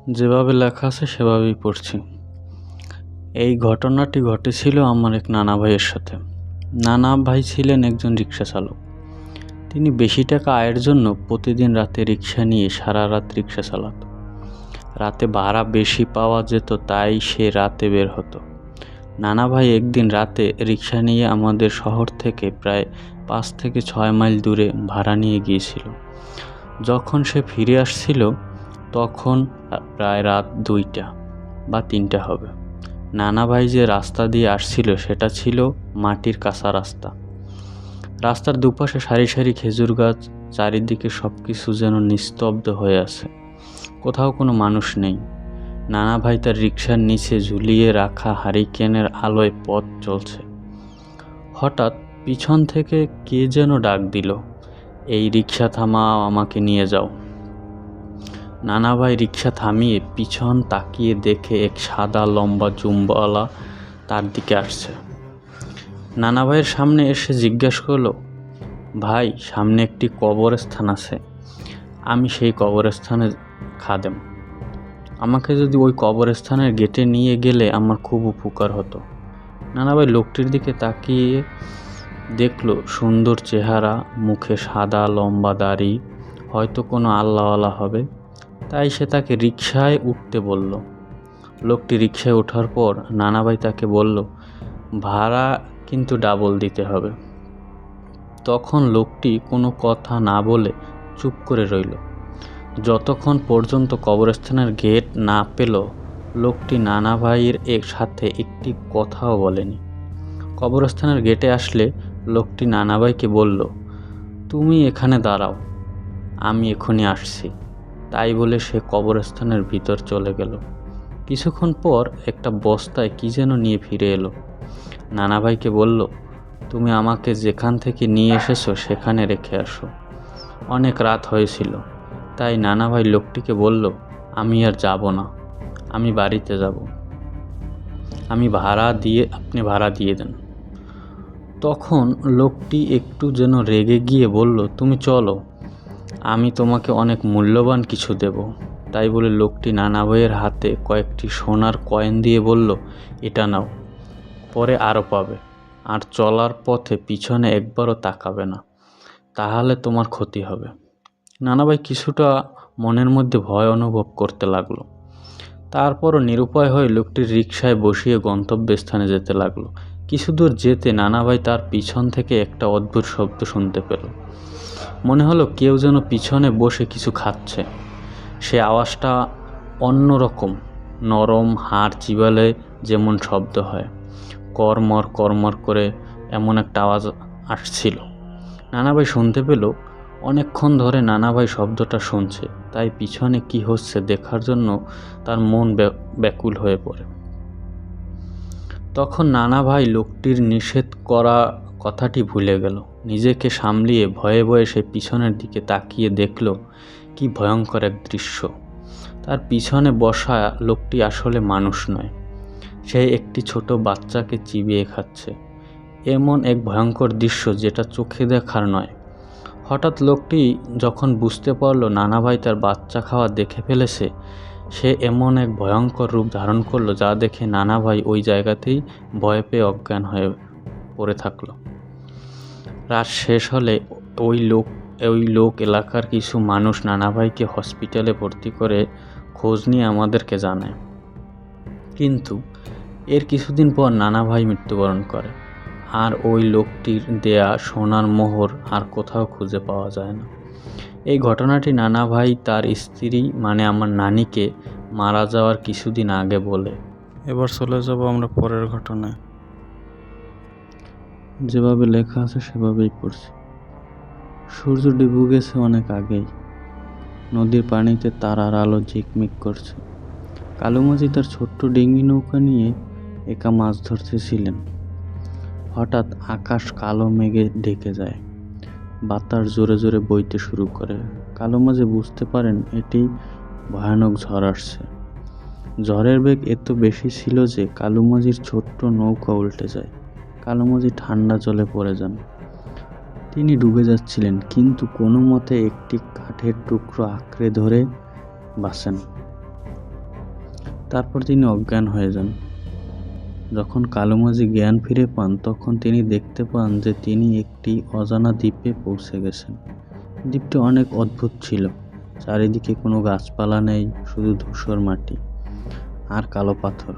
যেভাবে লেখা আছে সেভাবেই পড়ছি। এই ঘটনাটি ঘটেছিল আমার এক নানা ভাইয়ের সাথে। নানা ভাই ছিলেন একজন রিক্সা চালক। তিনি বেশি টাকা আয়ের জন্য প্রতিদিন রাতে রিক্সা নিয়ে সারা রাত রিক্সা চালাতো। রাতে ভাড়া বেশি পাওয়া যেত, তাই সে রাতে বের হতো। নানা ভাই একদিন রাতে রিক্সা নিয়ে আমাদের শহর থেকে প্রায় 5 থেকে 6 মাইল দূরে ভাড়া নিয়ে গিয়েছিল। যখন সে ফিরে আসছিল তখন প্রায় রাত 2টা বা 3টা হবে। নানা ভাই যে রাস্তা দিয়ে আসছিল সেটা ছিল মাটির কাঁচা রাস্তা। রাস্তার দুপাশে সারি সারি খেজুর গাছ, চারিদিকে সবকিছু যেন নিস্তব্ধ হয়ে আছে, কোথাও কোনো মানুষ নেই। নানা ভাই তার রিকশার নিচে ঝুলিয়ে রাখা হারিকেনের আলোয় পথ চলছে। হঠাৎ পিছন থেকে কে যেন ডাক দিল, এই রিকশা থামাও, আমাকে নিয়ে যাও। নানা ভাই রিকশা থামিয়ে পিছন তাকিয়ে দেখে এক সাদা লম্বা জুম্বাওয়ালা তার দিকে আসছে। নানা ভাইয়ের সামনে এসে জিজ্ঞেস করলো, ভাই, সামনে একটি কবরস্থান আছে, আমি সেই কবরস্থানের খাদেম। আমাকে যদি ওই কবরস্থানের গেটে নিয়ে গেলে আমার খুব উপকার হতো। নানা ভাই লোকটির দিকে তাকিয়ে দেখলো সুন্দর চেহারা, মুখে সাদা লম্বা দাড়ি, হয়তো কোনো আল্লাহওয়ালা হবে। তাই সে তাকে রিকশায় উঠতে বলল। লোকটি রিকশায় ওঠার পর নানা ভাই তাকে বলল, ভাড়া কিন্তু ডাবল দিতে হবে। তখন লোকটি কোনো কথা না বলে চুপ করে রইল। যতক্ষণ পর্যন্ত কবরস্থানের গেট না পেল, লোকটি নানা ভাইয়ের সাথে একটি কথাও বলেনি। কবরস্থানের গেটে আসলে লোকটি নানা ভাইকে বলল, তুমি এখানে দাঁড়াও, আমি এখনই আসছি। তাই বলে সে কবরস্থানের ভিতর চলে গেল। কিছুক্ষণ পর একটা বস্তায় কি যেন নিয়ে ফিরে এলো। নানা ভাইকে বলল, তুমি আমাকে যেখান থেকে নিয়ে এসেছো সেখানে রেখে আসো, অনেক রাত হয়েছিল। তাই নানা ভাই লোকটিকে বলল, আমি আর যাব না, আমি বাড়িতে যাব, আপনি ভাড়া দিয়ে দেন। তখন লোকটি একটু যেন রেগে গিয়ে বলল, তুমি চলো, আমি তোমাকে অনেক মূল্যবান কিছু দেব। তাই বলে লোকটি নানা ভাইয়ের হাতে কয়েকটি সোনার কয়েন দিয়ে বলল, এটা নাও, পরে আরও পাবে, আর চলার পথে পিছনে একবারও তাকাবে না, তাহলে তোমার ক্ষতি হবে। নানা ভাই কিছুটা মনের মধ্যে ভয় অনুভব করতে লাগলো। তারপরও নিরুপায় হয়ে লোকটির রিকশায় বসিয়ে গন্তব্যস্থানে যেতে লাগলো। কিছু দূর যেতে নানা ভাই তার পিছন থেকে একটা অদ্ভুত শব্দ শুনতে পেল। মনে হলো কেউ যেন পিছনে বসে কিছু খাচ্ছে। সে আওয়াজটা অন্যরকম, নরম, হাড় চিবালে যেমন শব্দ হয়, কর্মর কর্মর করে এমন একটা আওয়াজ আসছিল। নানা ভাই শুনতে পেল। অনেকক্ষণ ধরে নানা ভাই শব্দটা শুনছে, তাই পিছনে কি হচ্ছে দেখার জন্য তার মন ব্যাকুল হয়ে পড়ে। তখন নানা ভাই লোকটির নিষেধ করা কথাটি ভুলে গেল। নিজেকে সামলিয়ে ভয়ে ভয়ে সে পিছনের দিকে তাকিয়ে দেখল কি ভয়ঙ্কর এক দৃশ্য। তার পিছনে বসা লোকটি আসলে মানুষ নয়, সে একটি ছোট বাচ্চাকে চিবিয়ে খাচ্ছে। এমন এক ভয়ঙ্কর দৃশ্য যেটা চোখে দেখার নয়। হঠাৎ লোকটি যখন বুঝতে পারল নানা ভাই তার বাচ্চা খাওয়া দেখে ফেলেছে, সে এমন এক ভয়ঙ্কর রূপ ধারণ করলো যা দেখে নানা ভাই ওই জায়গাতেই ভয় পেয়ে অজ্ঞান হয়ে পড়ে থাকলো। রাত শেষ হলে ওই লোক এলাকার কিছু মানুষ নানা ভাইকে হসপিটালে ভর্তি করে খোঁজ নিয়ে আমাদেরকে জানায়। কিন্তু এর কিছুদিন পর নানা ভাই মৃত্যুবরণ করে, আর ওই লোকটির দেয়া সোনার মোহর আর কোথাও খুঁজে পাওয়া যায় না। এই ঘটনাটি নানা ভাই তার স্ত্রী মানে আমার নানিকে মারা যাওয়ার কিছুদিন আগে বলে। এবার চলে যাব আমরা পরের ঘটনায়। যেভাবে লেখা আছে সেভাবেই পড়ছি। সূর্য ডুবে গেছে অনেক আগেই। নদীর পানিতে তারার আলো ঝিকমিক করছে। কালু মাঝি তার ছোট্ট ডিঙি নৌকা নিয়ে একা মাছ ধরতেছিলেন। হঠাৎ আকাশ কালো মেঘে ঢেকে যায়, বাতাস জোরে জোরে বইতে শুরু করে। কালু মাঝি বুঝতে পারেন এটি ভয়ানক ঝড় আসছে। ঝড়ের বেগ এত বেশি ছিল যে কালু মাঝির ছোট্ট নৌকা উল্টে যায়। কালু মাঝি ঠান্ডা জলে পড়ে যান। তিনি ডুবে যাচ্ছিলেন, কিন্তু কোনো মতে একটি কাঠের টুকরো আঁকড়ে ধরে বাঁচেন। তারপর তিনি অজ্ঞান হয়ে যান। যখন কালুমাঝি জ্ঞান ফিরে পান তখন তিনি দেখতে পান যে তিনি একটি অজানা দ্বীপে পৌঁছে গেছেন। দ্বীপটি অনেক অদ্ভুত ছিল। চারিদিকে কোনো গাছপালা নেই, শুধু ধূসর মাটি আর কালো পাথর।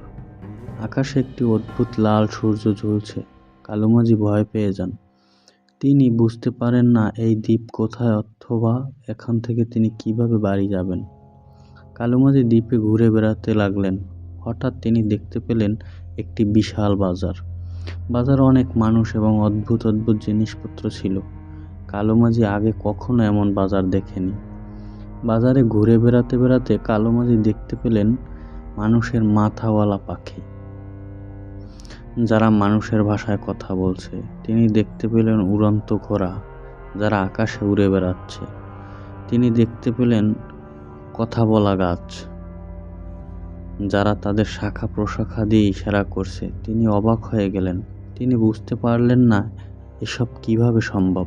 আকাশে একটি অদ্ভুত লাল সূর্য জ্বলছে। কালুমাঝি ভয় পেয়ে যান। তিনি বুঝতে পারেন না এই দ্বীপ কোথায় অথবা এখান থেকে তিনি কিভাবে বাড়ি যাবেন। কালুমাঝি দ্বীপে ঘুরে বেড়াতে লাগলেন। হঠাৎ তিনি দেখতে পেলেন একটি বিশাল বাজার। বাজারে অনেক মানুষ এবং অদ্ভুত অদ্ভুত জিনিসপত্র ছিল। কালুমাঝি আগে কখনো এমন বাজার দেখেনি। বাজারে ঘুরে বেড়াতে বেড়াতে কালুমাঝি দেখতে পেলেন মানুষের মাথাওয়ালা পাখি, যারা মানুষের ভাষায় কথা বলছে। তিনি দেখতে পেলেন উড়ন্ত ঘোড়া, যারা আকাশে উড়ে বেড়াচ্ছে। তিনি দেখতে পেলেন কথা বলা গাছ, যারা তাদের শাখা প্রশাখা দিয়ে ইশারা করছে। তিনি অবাক হয়ে গেলেন। তিনি বুঝতে পারলেন না এসব কিভাবে সম্ভব।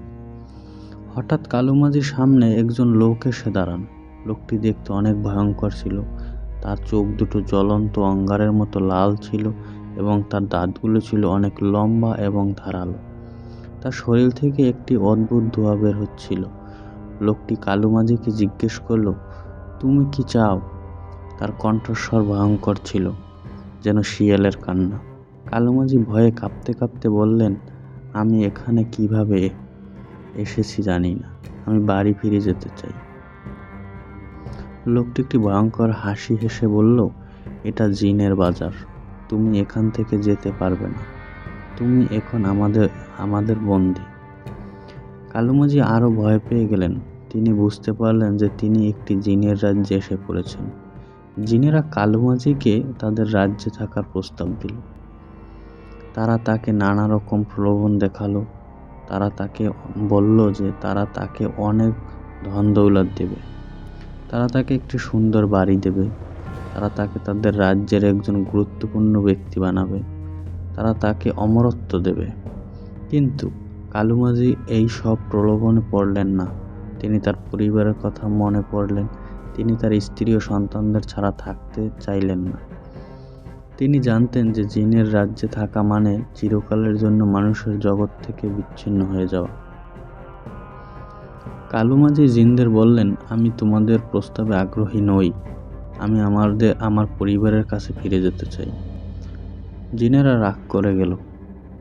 হঠাৎ কালুমাঝির সামনে একজন লোক এসে দাঁড়ান। লোকটি দেখতে অনেক ভয়ঙ্কর ছিল। তার চোখ দুটো জ্বলন্ত অঙ্গারের মতো লাল ছিল এবং তার দাঁতগুলো ছিল অনেক লম্বা এবং ধারালো। তার শরীর থেকে একটি অদ্ভুত ধোঁয়া বের হচ্ছিল। লোকটি কালুমাঝিকে জিজ্ঞেস করল, তুমি কি চাও? তার কণ্ঠস্বর ভয়ঙ্কর ছিল, যেন শিয়ালের কান্না। কালুমাঝি ভয়ে কাঁপতে কাঁপতে বললেন, আমি এখানে কিভাবে এসেছি জানি না। আমি বাড়ি ফিরে যেতে চাই। লোকটি একটি ভয়ঙ্কর হাসি হেসে বলল, এটা জিনের বাজার। তুমি এখান থেকে যেতে পারবে না। তুমি এখন আমাদের বন্দী। কালুমাঝি আরো ভয় পেয়ে গেলেন। তিনি বুঝতে পারলেন যে তিনি একটি জিনের রাজ্যে এসে পড়েছেন। জিনেরা কালুমাঝিকে তাদের রাজ্যে থাকার প্রস্তাব দিল। তারা তাকে নানা রকম প্রলোভন দেখালো। তারা তাকে বলল যে তারা তাকে অনেক ধন দৌলত দেবে। তারা তাকে একটি সুন্দর বাড়ি দেবে। তারা তাকে তাদের রাজ্যের একজন গুরুত্বপূর্ণ ব্যক্তি বানাবে। তারা তাকে অমরত্ব দেবে। কিন্তু কালুমাঝি এই সব প্রলোভনে পড়লেন না। তিনি তার পরিবারের কথা মনে পড়লেন। তিনি তার স্ত্রী ও সন্তানদের ছাড়া থাকতে চাইলেন না। তিনি জানতেন যে জিনের রাজ্যে থাকা মানে চিরকালের জন্য মানুষের জগৎ থেকে বিচ্ছিন্ন হয়ে যাওয়া। কালুমাঝি জিনদের বললেন, আমি তোমাদের প্রস্তাবে আগ্রহী নই। আমি আমার পরিবারের কাছে ফিরে যেতে চাই। জিনেরা রাগ করে গেল।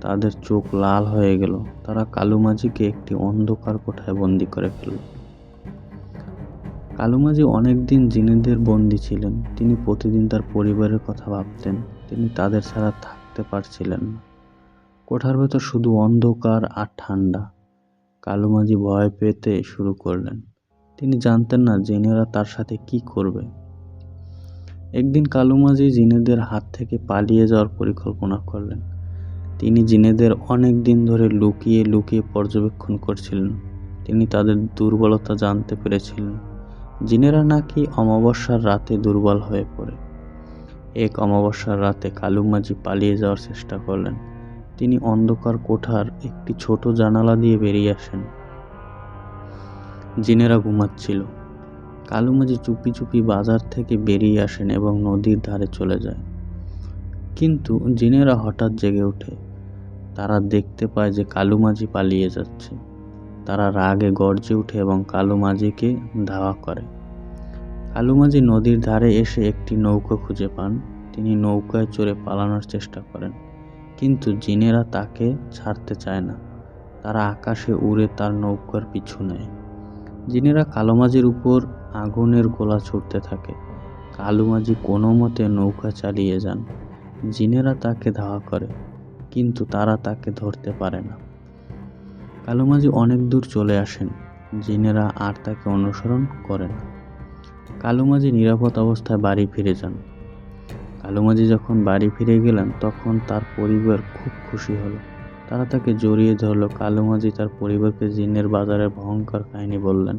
তাদের চোখ লাল হয়ে গেল। তারা কালুমাঝিকে একটি অন্ধকার কোঠায় বন্দি করে ফেলল। কালুমাঝি অনেকদিন জিনেদের বন্দী ছিলেন। তিনি প্রতিদিন তার পরিবারের কথা ভাবতেন। তিনি তাদের ছাড়া থাকতে পারছিলেন না। কোঠার ভেতর শুধু অন্ধকার আর ঠান্ডা। কালুমাঝি ভয় পেতে শুরু করলেন। তিনি জানতেন না জিনেরা তার সাথে কি করবে। একদিন কালুমাঝি জিনেদের হাত থেকে পালিয়ে যাওয়ার পরিকল্পনা করলেন। তিনি জিনেদের অনেক দিন ধরে লুকিয়ে লুকিয়ে পর্যবেক্ষণ করছিলেন। তিনি তাদের দুর্বলতা জানতে পেরেছিলেন। জিনেরা নাকি অমাবস্যার রাতে দুর্বল হয়ে পড়ে। এক অমাবস্যার রাতে কালুমাঝি পালিয়ে যাওয়ার চেষ্টা করলেন। তিনি অন্ধকার কোঠার একটি ছোট জানালা দিয়ে বেরিয়ে আসেন। জিনেরা ঘুমাচ্ছিল। কালুমাঝি চুপি চুপি বাজার থেকে বেরিয়ে আসেন এবং নদীর ধারে চলে যায়। কিন্তু জিনেরা হঠাৎ জেগে ওঠে। তারা দেখতে পায় যে কালুমাঝি পালিয়ে যাচ্ছে। তারা রাগে গর্জে ওঠে এবং কালুমাঝিকে ধাওয়া করে। কালুমাঝি নদীর ধারে এসে একটি নৌকা খুঁজে পান। তিনি নৌকায় চড়ে পালানোর চেষ্টা করেন, কিন্তু জিনেরা তাকে ছাড়তে চায় না। তারা আকাশে উড়ে তার নৌকার পিছু নেয়। জিনেরা কালুমাঝির উপর আগুনের গোলা ছুড়তে থাকে। কালুমাঝি কোনো মতে নৌকা চালিয়ে যান। জিনেরা তাকে ধাওয়া করে, কিন্তু তারা তাকে ধরতে পারে না। কালুমাঝি অনেক দূর চলে আসেন। জিনেরা আর তাকে অনুসরণ করে না। কালুমাঝি নিরাপদ অবস্থায় বাড়ি ফিরে যান। কালুমাঝি যখন বাড়ি ফিরে গেলেন তখন তার পরিবার খুব খুশি হলো। তারা তাকে জড়িয়ে ধরল। কালুমাঝি তার পরিবারকে জিনের বাজারের ভয়ঙ্কর কাহিনী বললেন।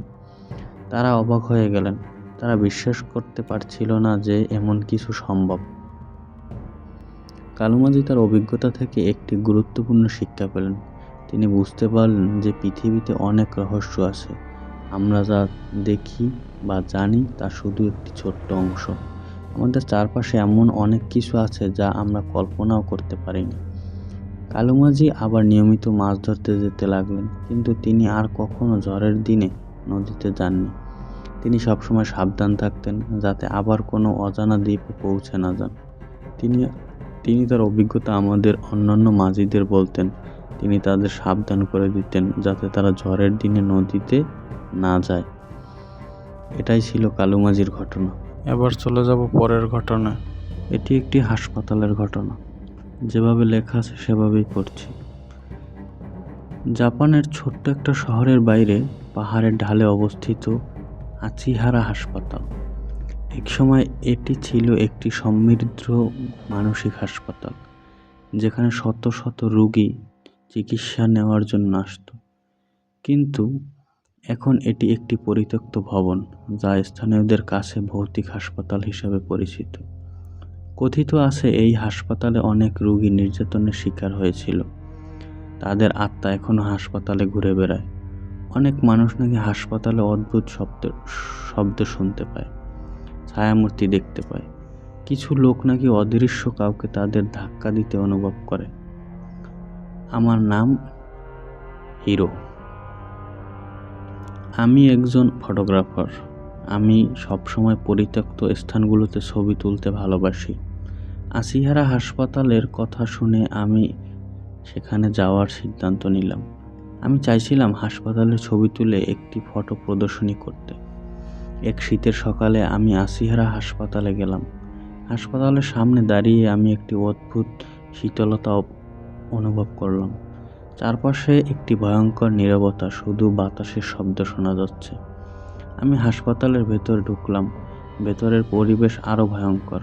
তারা অবাক হয়ে গেলেন। তারা বিশ্বাস করতে পারছিল না যে এমন কিছু সম্ভব। কালুমাঝি তার অভিজ্ঞতা থেকে একটি গুরুত্বপূর্ণ শিক্ষা পেলেন। তিনি বুঝতে পারলেন যে পৃথিবীতে অনেক রহস্য আছে। আমরা যা দেখি বা জানি তা শুধু একটি ছোট্ট অংশ। আমাদের চারপাশে এমন অনেক কিছু আছে যা আমরা কল্পনাও করতে পারিনি। কালু মাঝি আবার নিয়মিত মাছ ধরতে যেতে লাগলেন, কিন্তু তিনি আর কখনো ঝড়ের দিনে নদীতে যাননি। তিনি সবসময় সাবধান থাকতেন যাতে আবার কোনো অজানা দ্বীপে পৌঁছে না যান। তিনি তার অভিজ্ঞতা আমাদের অন্যান্য মাঝিদের বলতেন। তিনি তাদের সাবধান করে দিতেন যাতে তারা ঝড়ের দিনে নদীতে না যায়। এটাই ছিল কালু মাঝির ঘটনা। এবার চলে যাব পরের ঘটনায়। এটি একটি হাসপাতালের ঘটনা। যেভাবে লেখা আছে সেভাবেই পড়ছি। জাপানের ছোট্ট একটা শহরের বাইরে পাহাড়ের ঢালে অবস্থিত আচিহারা হাসপাতাল। একসময় এটি ছিল একটি সমৃদ্ধ মানসিক হাসপাতাল, যেখানে শত শত রোগী চিকিৎসা নেওয়ার জন্য আসত। কিন্তু এখন এটি একটি পরিত্যক্ত ভবন, যা স্থানীয়দের কাছে ভৌতিক হাসপাতাল হিসেবে পরিচিত। কথিত আছে এই হাসপাতালে অনেক রোগী নির্যাতনের শিকার হয়েছিল। তাদের আত্মা এখনও হাসপাতালে ঘুরে বেড়ায়। অনেক মানুষ নাকি হাসপাতালে অদ্ভুত শব্দ শুনতে পায়, ছায়ামূর্তি দেখতে পায়। কিছু লোক নাকি অদৃশ্য কাউকে তাদের ধাক্কা দিতে অনুভব করে। আমার নাম হিরো। আমি একজন ফটোগ্রাফার। আমি সবসময় পরিত্যক্ত স্থানগুলোতে ছবি তুলতে ভালোবাসি। আচিহারা হাসপাতালের কথা শুনে আমি সেখানে যাওয়ার সিদ্ধান্ত নিলাম। আমি চাইছিলাম হাসপাতালের ছবি তুলে একটি ফটো প্রদর্শনী করতে। এক শীতের সকালে আমি আচিহারা হাসপাতালে গেলাম। হাসপাতালের সামনে দাঁড়িয়ে আমি একটি অদ্ভুত শীতলতা অনুভব করলাম। চারপাশে একটি ভয়ঙ্কর নীরবতা, শুধু বাতাসের শব্দ শোনা যাচ্ছে। আমি হাসপাতালের ভেতর ঢুকলাম। ভেতরের পরিবেশ আরও ভয়ঙ্কর।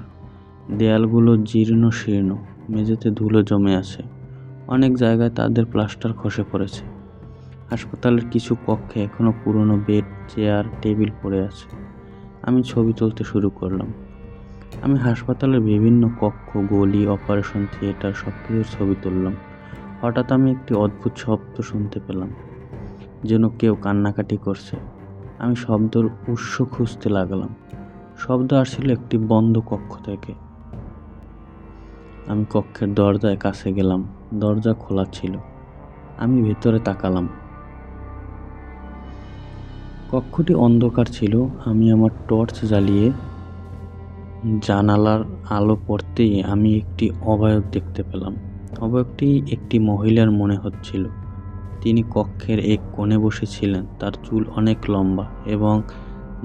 দেয়ালগুলো জীর্ণ শীর্ণ, মেঝেতে ধুলো জমে আছে, অনেক জায়গায় তাদের প্লাস্টার খসে পড়েছে। হাসপাতালের কিছু কক্ষে এখনও পুরনো বেড, চেয়ার, টেবিল পড়ে আছে। আমি ছবি তুলতে শুরু করলাম। আমি হাসপাতালের বিভিন্ন কক্ষ, গলি, অপারেশন থিয়েটার সবকিছুর ছবি তুললাম। হঠাৎ আমি একটি অদ্ভুত শব্দ শুনতে পেলাম, যেন কেউ কান্নাকাটি করছে। আমি শব্দের উৎস খুঁজতে লাগলাম। শব্দ আসছিল একটি বন্ধ কক্ষ থেকে। আমি কক্ষের দরজায় কাছে গেলাম। দরজা খোলা ছিল। আমি ভেতরে তাকালাম। কক্ষটি অন্ধকার ছিল। আমি আমার টর্চ জ্বালিয়ে জানালার আলো পড়তেই আমি একটি অবয়ব দেখতে পেলাম। অবয়বটি একটি মহিলার মনে হচ্ছিল। তিনি কক্ষের এক কোণে বসেছিলেন। তার চুল অনেক লম্বা এবং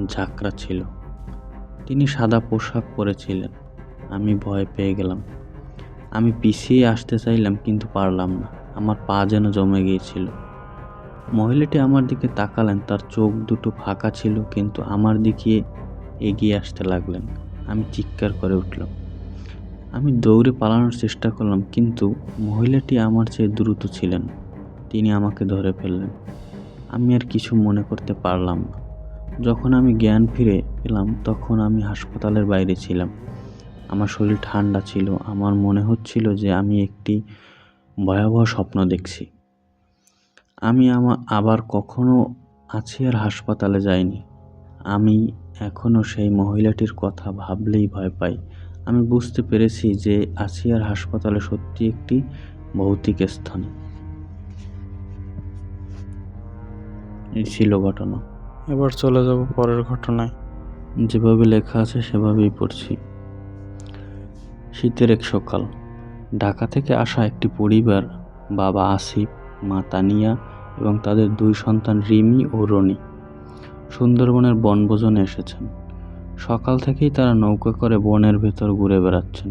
ঝাঁকড়া ছিল। তিনি সাদা পোশাক পরেছিলেন। আমি ভয় পেয়ে গেলাম। আমি পিছিয়ে আসতে চাইলাম, কিন্তু পারলাম না। আমার পা যেন জমে গিয়েছিল। মহিলাটি আমার দিকে তাকালেন। তার চোখ দুটো ফাঁকা ছিল, কিন্তু আমার দিকে এগিয়ে আসতে লাগলেন। আমি চিৎকার করে উঠলাম। আমি দৌড়ে পালানোর চেষ্টা করলাম, কিন্তু মহিলাটি আমার চেয়ে দ্রুত ছিলেন। তিনি আমাকে ধরে ফেললেন। আমি আর কিছু মনে করতে পারলাম না। যখন আমি জ্ঞান ফিরে পেলাম, তখন আমি হাসপাতালের বাইরে ছিলাম। আমার শরীর ঠান্ডা ছিল। আমার মনে হচ্ছিল যে আমি একটি ভয়াবহ স্বপ্ন দেখছি। আমি আবার কখনো আচিহারা হাসপাতালে যাইনি। আমি এখনও সেই মহিলাটির কথা ভাবলেই ভয় পাই। আমি বুঝতে পেরেছি যে আচিহারা হাসপাতালে সত্যি একটি ভৌতিক স্থান। এই ছিল ঘটনা। এবার চলে যাব পরের ঘটনায়। যেভাবে লেখা আছে সেভাবেই পড়ছি। শীতের এক সকাল। ঢাকা থেকে আসা একটি পরিবার, বাবা আসিফ, মা তানিয়া এবং তাদের দুই সন্তান রিমি ও রনি, সুন্দরবনের বনভোজনে এসেছেন। সকাল থেকেই তারা নৌকা করে বনের ভেতর ঘুরে বেড়াচ্ছেন।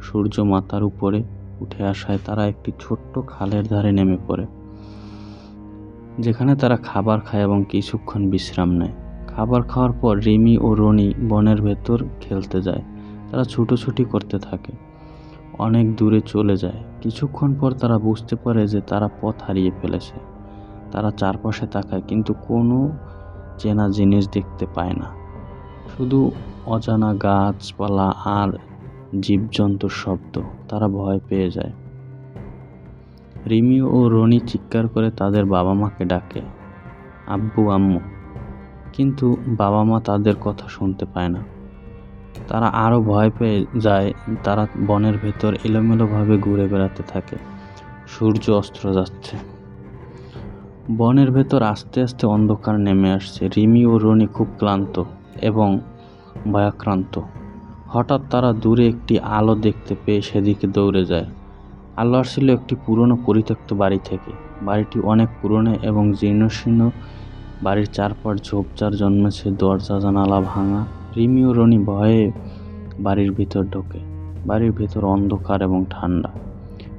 সূর্য মাথার উপরে উঠে আসায় তারা একটি ছোট্ট খালের ধারে নেমে পড়ে, যেখানে তারা খাবার খায় এবং কিছুক্ষণ বিশ্রাম নেয়। খাবার খাওয়ার পর রিমি ও রনি বনের ভেতর খেলতে যায়। তারা ছুটোছুটি করতে থাকে, অনেক দূরে চলে যায়। কিছুক্ষণ পর তারা বুঝতে পারে যে তারা পথ হারিয়ে ফেলেছে। তারা চারপাশে তাকায়, কিন্তু কোনো চেনা জিনিস দেখতে পায় না, শুধু অজানা গাছপালা আর জীবজন্তুর শব্দ। তারা ভয় পেয়ে যায়। রিমি ও রনি চিৎকার করে তাদের বাবা মাকে ডাকে, আব্বু, আম্মু, কিন্তু বাবা মা তাদের কথা শুনতে পায় না। তারা আরও ভয় পেয়ে যায়। তারা বনের ভেতর এলোমেলোভাবে ঘুরে বেড়াতে থাকে। সূর্য অস্ত যাচ্ছে। বনের ভেতর আস্তে আস্তে অন্ধকার নেমে আসছে। রিমি ও রনি খুব ক্লান্ত এবং ভয়াক্রান্ত। হঠাৎ তারা দূরে একটি আলো দেখতে পেয়ে সেদিকে দৌড়ে যায়। আলো আসছিল একটি পুরনো পরিত্যক্ত বাড়ি থেকে। বাড়িটি অনেক পুরনো এবং জীর্ণশীর্ণ। বাড়ির চারপাশ ঝোপঝাড় জন্মেছে, দরজা জানালা ভাঙা। রিমি ও রনি ভয়ে বাড়ির ভিতর ঢোকে। বাড়ির ভিতর অন্ধকার এবং ঠান্ডা।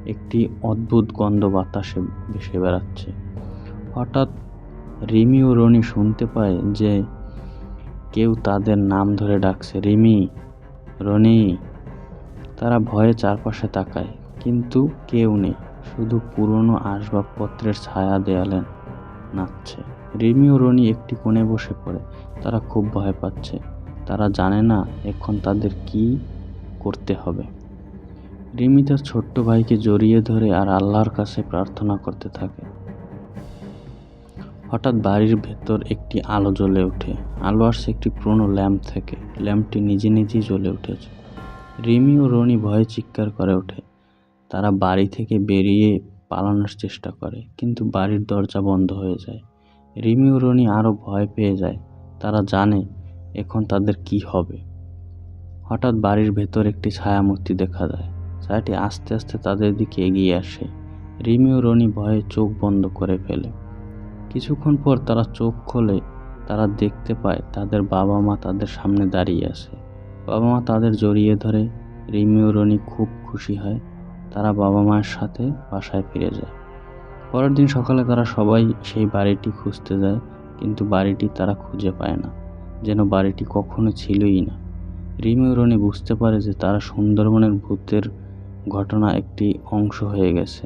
একটি অদ্ভুত গন্ধ বাতাসে ভেসে বেড়াচ্ছে। হঠাৎ রিমি ও রনি শুনতে পায় যে কেউ তাদের নাম ধরে ডাকছে, রিমি, রনি। তারা ভয়ে চারপাশে তাকায়, কিন্তু কেউ নেই। শুধু পুরনো আসবাবপত্রের ছায়া দেয়ালে নাচছে। রিমি ও রনি একটি কোণে বসে পড়ে। তারা খুব ভয় পাচ্ছে। তারা জানে না এখন তাদের কি করতে হবে। রিমি তার ছোট্ট ভাইকে জড়িয়ে ধরে আর আল্লাহর কাছে প্রার্থনা করতে থাকে। হঠাৎ বাড়ির ভেতর একটি আলো জ্বলে ওঠে। আলো আসছে একটি পুরনো ল্যাম্প থেকে। ল্যাম্পটি নিজে নিজেই জ্বলে উঠেছে। রিমি ও রনি ভয়ে চিৎকার করে ওঠে। তারা বাড়ি থেকে বেরিয়ে পালানোর চেষ্টা করে, কিন্তু বাড়ির দরজা বন্ধ হয়ে যায়। রিমি ও রনি আরও ভয় পেয়ে যায়। তারা জানে এখন তাদের কি হবে। হঠাৎ বাড়ির ভেতর একটি ছায়ামূর্তি দেখা যায়। ছায়াটি আস্তে আস্তে তাদের দিকে এগিয়ে আসে। রিমি ও রনি ভয়ে চোখ বন্ধ করে ফেলে। কিছুক্ষণ পর তারা চোখ খোলে। তারা দেখতে পায় তাদের বাবা মা তাদের সামনে দাঁড়িয়ে আছে। বাবা মা তাদের জড়িয়ে ধরে। রিমি ও রনি খুব খুশি হয়। তারা বাবা মায়ের সাথে বাসায় ফিরে যায়। পরের দিন সকালে তারা সবাই সেই বাড়িটি খুঁজতে যায়, কিন্তু বাড়িটি তারা খুঁজে পায় না, যেন বাড়িটি কখনো ছিলই না। রিমি ও রনি বুঝতে পারে যে তারা সুন্দরবনের ভূতের ঘটনা একটি অংশ হয়ে গেছে।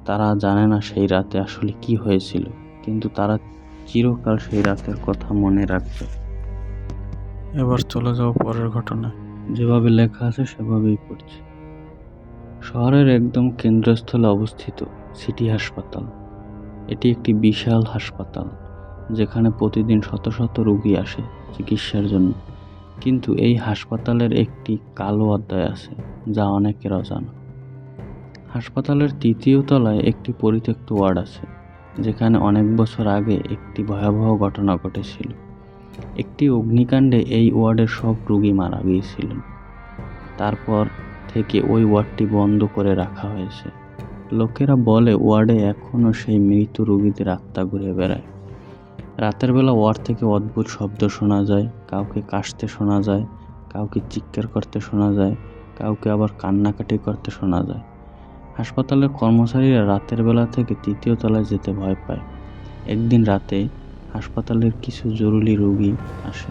তারা জানে না সেই রাতে আসলে কি হয়েছিল, কিন্তু তারা চিরকাল সেই রাতের কথা মনে রাখবে। এবার চলে যাও পরের ঘটনায়। যেভাবে লেখা আছে সেভাবেই পড়ছি। শহরের একদম কেন্দ্রস্থলে অবস্থিত সিটি হাসপাতাল। এটি একটি বিশাল হাসপাতাল, যেখানে প্রতিদিন শত শত রোগী আসে চিকিৎসার জন্য। কিন্তু এই হাসপাতালের একটি কালো অধ্যায় আছে, যা অনেকের অজানা। হাসপাতালের ৩য় তলায় একটি পরিত্যক্ত ওয়ার্ড আছে, যেখানে অনেক বছর আগে একটি ভয়াবহ ঘটনা ঘটেছিল। একটি অগ্নিকাণ্ডে এই ওয়ার্ডের সব রোগী মারা গিয়েছিলেন। তারপর থেকে ওই ওয়ার্ডটি বন্ধ করে রাখা হয়েছে। লোকেরা বলে ওয়ার্ডে এখনও সেই মৃত রোগীদের আত্মা ঘুরে বেড়ায়। রাতের বেলা ওয়ার্ড থেকে অদ্ভুত শব্দ শোনা যায়। কাউকে কাশতে শোনা যায়, কাউকে চিৎকার করতে শোনা যায়, কাউকে আবার কান্নাকাটি করতে শোনা যায়। হাসপাতালের কর্মচারীরা রাতের বেলা থেকে ৩য় তলায় যেতে ভয় পায়। একদিন রাতে হাসপাতালের কিছু জরুরি রোগী আসে।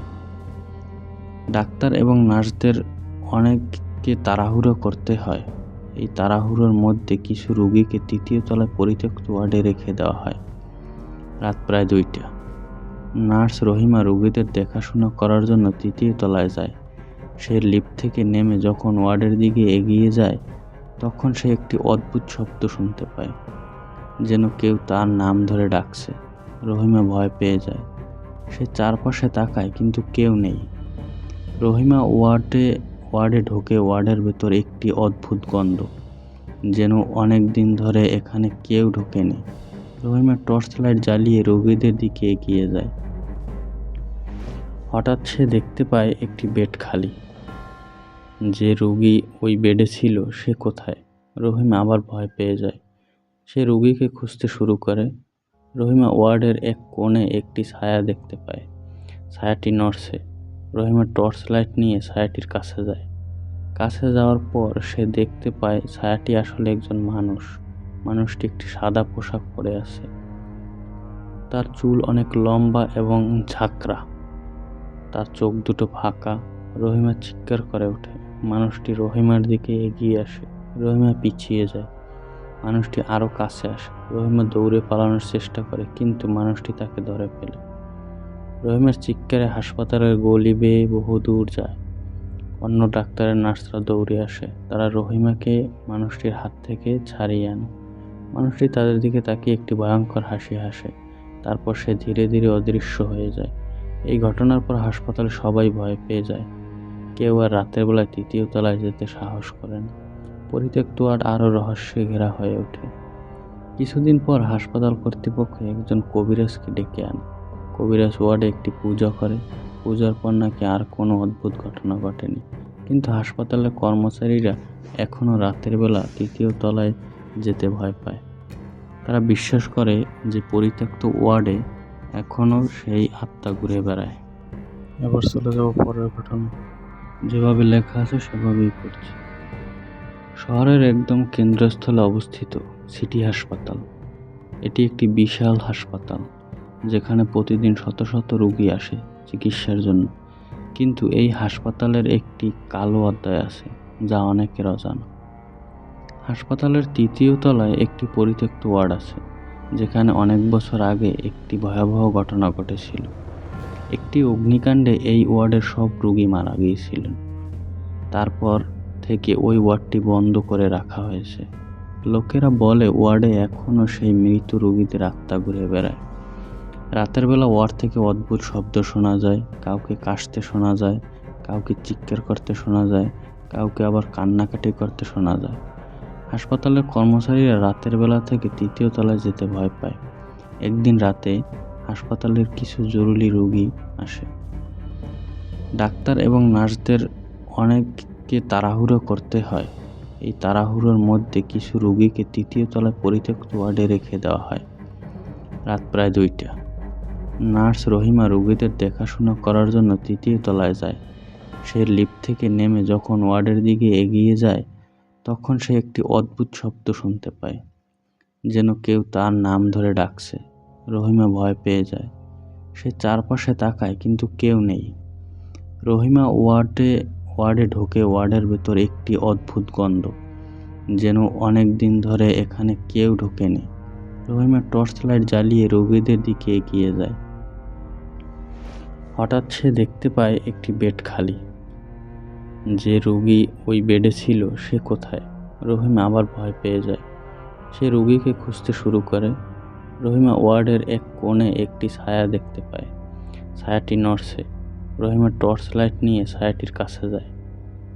ডাক্তার এবং নার্সদের অনেককে তাড়াহুড়ো করতে হয়। এই তাড়াহুড়োর মধ্যে কিছু রোগীকে ৩য় তলায় পরিত্যক্ত ওয়ার্ডে রেখে দেওয়া হয়। রাত প্রায় ২টা। নার্স রহিমা রোগীদের দেখাশোনা করার জন্য ৩য় তলায় যায়। সে লিফট থেকে নেমে যখন ওয়ার্ডের দিকে এগিয়ে যায়, তখন সে একটি অদ্ভুত শব্দ শুনতে পায়, যেন কেউ তার নাম ধরে ডাকছে। রহিমা ভয় পেয়ে যায়। সে চারপাশে তাকায়, কিন্তু কেউ নেই। রহিমা ওয়ার্ডে ঢোকে। ওয়ার্ডের ভেতর একটি অদ্ভুত গন্ধ, যেন অনেক দিন ধরে এখানে কেউ ঢোকেনি। রহিমা টর্চ লাইট জ্বালিয়ে রোগীদের দিকে এগিয়ে যায়। হঠাৎ সে দেখতে পায় একটি বেড খালি। যে রোগী ওই বেডে ছিল সে কোথায়? রহিমা আবার ভয় পেয়ে যায়। সে রোগীকে খুঁজতে শুরু করে। রহিমা ওয়ার্ডের এক কোণে একটি ছায়া দেখতে পায়। ছায়াটি নড়ছে। রহিমা টর্চ লাইট নিয়ে ছায়াটির কাছে যায়। কাছে যাওয়ার পর সে দেখতে পায় ছায়াটি আসলে একজন মানুষ। মানুষটি একটি সাদা পোশাক পরে আছে। তার চুল অনেক লম্বা এবং ঝাঁকড়া। তার চোখ দুটো ফাঁকা। রহিমা চিৎকার করে ওঠে। মানুষটি রহিমার দিকে এগিয়ে আসে। রহিমা পিছিয়ে যায়। মানুষটি আরও কাছে আসে। রহিমা দৌড়ে পালানোর চেষ্টা করে, কিন্তু মানুষটি তাকে ধরে ফেলে। রহিমার চিৎকারে হাসপাতালের গলি বেয়ে বহু দূর যায়। অন্য ডাক্তারের নার্সরা দৌড়ে আসে। তারা রহিমাকে মানুষটির হাত থেকে ছাড়িয়ে আনে। মানুষটি তাদের দিকে তাকিয়ে একটি ভয়ঙ্কর হাসি হাসে। তারপর সে ধীরে ধীরে অদৃশ্য হয়ে যায়। এই ঘটনার পর হাসপাতালে সবাই ভয় পেয়ে যায়। কেউ আর রাতের বেলায় তৃতীয় তলায় যেতে সাহস করে না। পরিত্যক্ত ওয়ার্ড আরও রহস্যে ঘেরা হয়ে ওঠে। কিছুদিন পর হাসপাতাল কর্তৃপক্ষ একজন কবিরাজকে ডেকে আনে। কবিরাজ ওয়ার্ডে একটি পূজা করে। পূজার পর নাকি আর কোনো অদ্ভুত ঘটনা ঘটেনি। কিন্তু হাসপাতালের কর্মচারীরা এখনও রাতের বেলা তৃতীয় তলায় যেতে ভয় পায়। তারা বিশ্বাস করে যে পরিত্যক্ত ওয়ার্ডে এখনও সেই আত্মা ঘুরে বেড়ায়। এবার চলে যাব পরের ঘটনা। যেভাবে লেখা আছে সেভাবেই পড়ছি। শহরের একদম কেন্দ্রস্থলে অবস্থিত সিটি হাসপাতাল। এটি একটি বিশাল হাসপাতাল, যেখানে প্রতিদিন শত শত রোগী আসে চিকিৎসার জন্য। কিন্তু এই হাসপাতালের একটি কালো অধ্যায় আছে, যা অনেকের অজানা। হাসপাতালের তৃতীয় তলায় একটি পরিত্যক্ত ওয়ার্ড আছে, যেখানে অনেক বছর আগে একটি ভয়াবহ ঘটনা ঘটেছিল। একটি অগ্নিকাণ্ডে এই ওয়ার্ডের সব রোগী মারা গিয়েছিলেন। তারপর থেকে ওই ওয়ার্ডটি বন্ধ করে রাখা হয়েছে। লোকেরা বলে ওয়ার্ডে এখনও সেই মৃত রোগীদের আত্মা ঘুরে বেড়ায়। রাতের বেলা ওয়ার্ড থেকে অদ্ভুত শব্দ শোনা যায়, কাউকে কাশতে শোনা যায়, কাউকে চিৎকার করতে শোনা যায়, কাউকে আবার কান্নাকাটি করতে শোনা যায়। হাসপাতালের কর্মচারীরা রাতের বেলা থেকে তৃতীয় তলায় যেতে ভয় পায়। একদিন রাতে হাসপাতালের কিছু জরুরি রোগী আসে। ডাক্তার এবং নার্সদের অনেককে তাড়াহুড়ো করতে হয়। এই তাড়াহুড়োর মধ্যে কিছু রোগীকে তৃতীয় তলায় পরিত্যক্ত ওয়ার্ডে রেখে দেওয়া হয়। রাত প্রায় 2টা। নার্স রহিমা রোগীদের দেখাশোনা করার জন্য তৃতীয় তলায় যায়। সে লিফট থেকে নেমে যখন ওয়ার্ডের দিকে এগিয়ে যায়, তখন সে একটি অদ্ভুত শব্দ শুনতে পায়, যেন কেউ তার নাম ধরে ডাকছে। রহিমা ভয় পেয়ে যায়। সে চারপাশে তাকায়, কিন্তু কেউ নেই। রহিমা ওয়ার্ডে ঢোকে। ওয়ার্ডের ভেতর একটি অদ্ভুত গন্ধ, যেন অনেক দিন ধরে এখানে কেউ ঢোকেনি। রহিমা টর্চ লাইট জ্বালিয়ে রোগীদের দিকে এগিয়ে যায়। হঠাৎ সে দেখতে পায় একটি বেড খালি। যে রোগী ওই বেডে ছিল সে কোথায়? রহিমা আবার ভয় পেয়ে যায়। সে রোগীকে খুঁজতে শুরু করে। রহিমা ওয়ার্ডের এক কোণে একটি ছায়া দেখতে পায়। ছায়াটি নড়ছে। রহিমা টর্চ লাইট নিয়ে ছায়াটির কাছে যায়।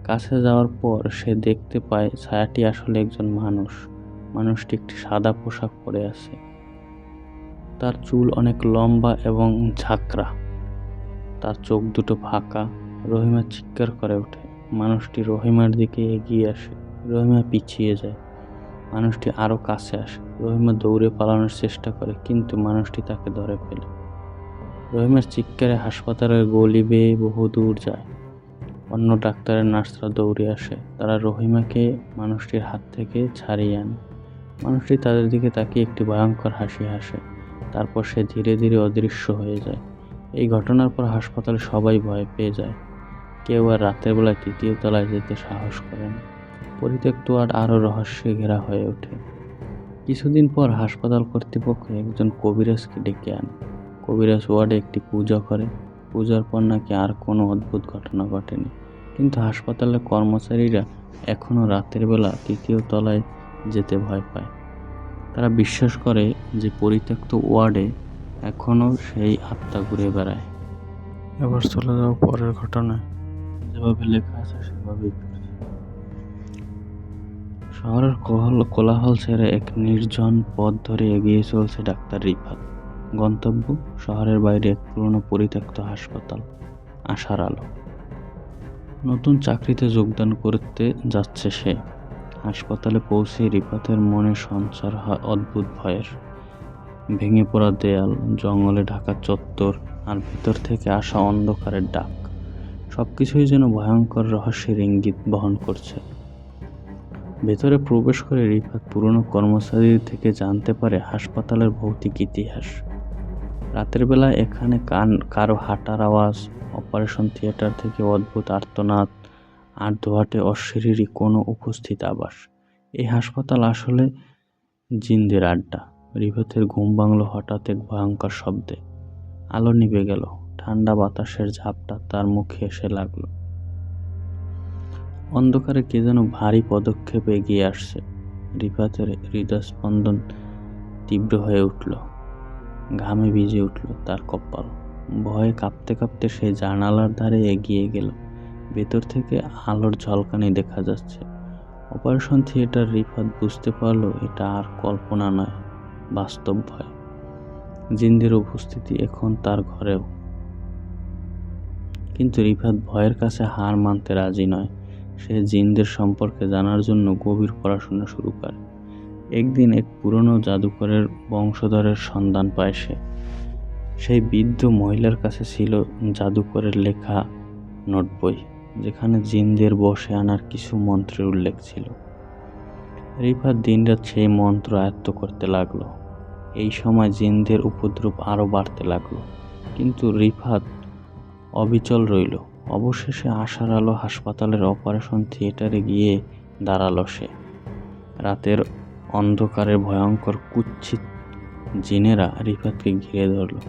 কাছে যাওয়ার পর সে দেখতে পায় ছায়াটি আসলে একজন মানুষ। মানুষটি একটি সাদা পোশাক পরে আছে। তার চুল অনেক লম্বা এবং ঝাঁকড়া। তার চোখ দুটো ফাঁকা। রহিমা চিৎকার করে ওঠে। মানুষটি রহিমার দিকে এগিয়ে আসে। রহিমা পিছিয়ে যায়। মানুষটি আরও কাছে আসে। রহিমা দৌড়ে পালানোর চেষ্টা করে, কিন্তু মানুষটি তাকে ধরে ফেলে। রহিমার চিৎকারে হাসপাতালের গলি বেয়ে বহু দূর যায়। অন্য ডাক্তারের নার্সরা দৌড়ে আসে। তারা রহিমাকে মানুষটির হাত থেকে ছাড়িয়ে আনে। মানুষটি তাদের দিকে তাকিয়ে একটি ভয়ঙ্কর হাসি হাসে। তারপর সে ধীরে ধীরে অদৃশ্য হয়ে যায়। এই ঘটনার পর হাসপাতালে সবাই ভয় পেয়ে যায়। কেউ আর রাতের বেলায় তৃতীয় তলায় যেতে সাহস করে না। পরিত্যক্ত ওয়ার্ড আরও রহস্যে ঘেরা হয়ে ওঠে। কিছুদিন পর হাসপাতাল কর্তৃপক্ষ একজন কবিরাজকে ডেকে আনে। কবিরাজ ওয়ার্ডে একটি পূজা করে। পূজার পর নাকি আর কোনো অদ্ভুত ঘটনা ঘটেনি। কিন্তু হাসপাতালের কর্মচারীরা এখনও রাতের বেলা তৃতীয় তলায় যেতে ভয় পায়। তারা বিশ্বাস করে যে পরিত্যক্ত ওয়ার্ডে এখনও সেই আত্মা ঘুরে বেড়ায়। এবার চলে যাও পরের ঘটনায়। যেভাবে লেখা আছে সেভাবেই পড়ছি। শহরের কোলাহল ছেড়ে এক নির্জন পথ ধরে এগিয়ে চলছে ডাক্তার রিফাত। গন্তব্য শহরের বাইরে এক পুরনো পরিত্যক্ত হাসপাতাল, আশার আলো। নতুন চাকরিতে যোগদান করতে যাচ্ছে সে। হাসপাতালে পৌঁছে রিফাতের মনে সঞ্চার হয় অদ্ভুত ভয়ের। ভেঙে পড়া দেয়াল, জঙ্গলে ঢাকা চত্বর, আর ভিতর থেকে আসা অন্ধকারের ডাক, সবকিছুই যেন ভয়ঙ্কর রহস্যের ইঙ্গিত বহন করছে। ভেতরে প্রবেশ করে রিফাত পুরনো কর্মচারীর থেকে জানতে পারে হাসপাতালের ভৌতিক ইতিহাস। রাতের বেলা এখানে কারো হাঁটার আওয়াজ, অপারেশন থিয়েটার থেকে অদ্ভুত আর্তনাদ, আর দোয়াটে অশরীরী কোনো উপস্থিত আবাস। এই হাসপাতাল আসলে জিনদের আড্ডা। রিফাতের ঘুম ভাঙল হঠাৎ এক ভয়ঙ্কর শব্দে। আলো নিভে গেল। ঠান্ডা বাতাসের ঝাপটা তার মুখে এসে লাগলো। অন্ধকারে কে যেন ভারী পদক্ষেপে এগিয়ে আসছে। রিফাতের হৃদস্পন্দন তীব্র হয়ে উঠল। ঘামে ভিজে উঠল তার কপাল। ভয়ে কাঁপতে কাঁপতে সে জানালার ধারে এগিয়ে গেল। ভেতর থেকে আলোর ঝলকানি দেখা যাচ্ছে। Operation theatre. রিফাত বুঝতে পারল এটা আর কল্পনা নয়, বাস্তব ভয়। জিনদের উপস্থিতি এখন তার ঘরেও। কিন্তু রিফাত ভয়ের কাছে হার মানতে রাজি নয়। সে জিনদের সম্পর্কে জানার জন্য গভীর পড়াশোনা শুরু করে। একদিন এক পুরনো জাদুকরের বংশধরের সন্ধান পায় সে। সেই বৃদ্ধ মহিলার কাছে ছিল জাদুকরের লেখা নোট বই, যেখানে জিনদের বশে আনার কিছু মন্ত্রের উল্লেখ ছিল। রিফাত দিনরাত সেই মন্ত্র আয়ত্ত করতে লাগলো। এই সময় জিনদের উপদ্রব আরও বাড়তে লাগলো, কিন্তু রিফাত অবিচল রইল। অবশেষে আশার আলো হাসপাতালের অপারেশন থিয়েটারে গিয়ে দাঁড়ালো সে। রাতের অন্ধকারে ভয়ঙ্কর কুৎসিত জিনেরা রিফাতকে ঘিরে ধরল।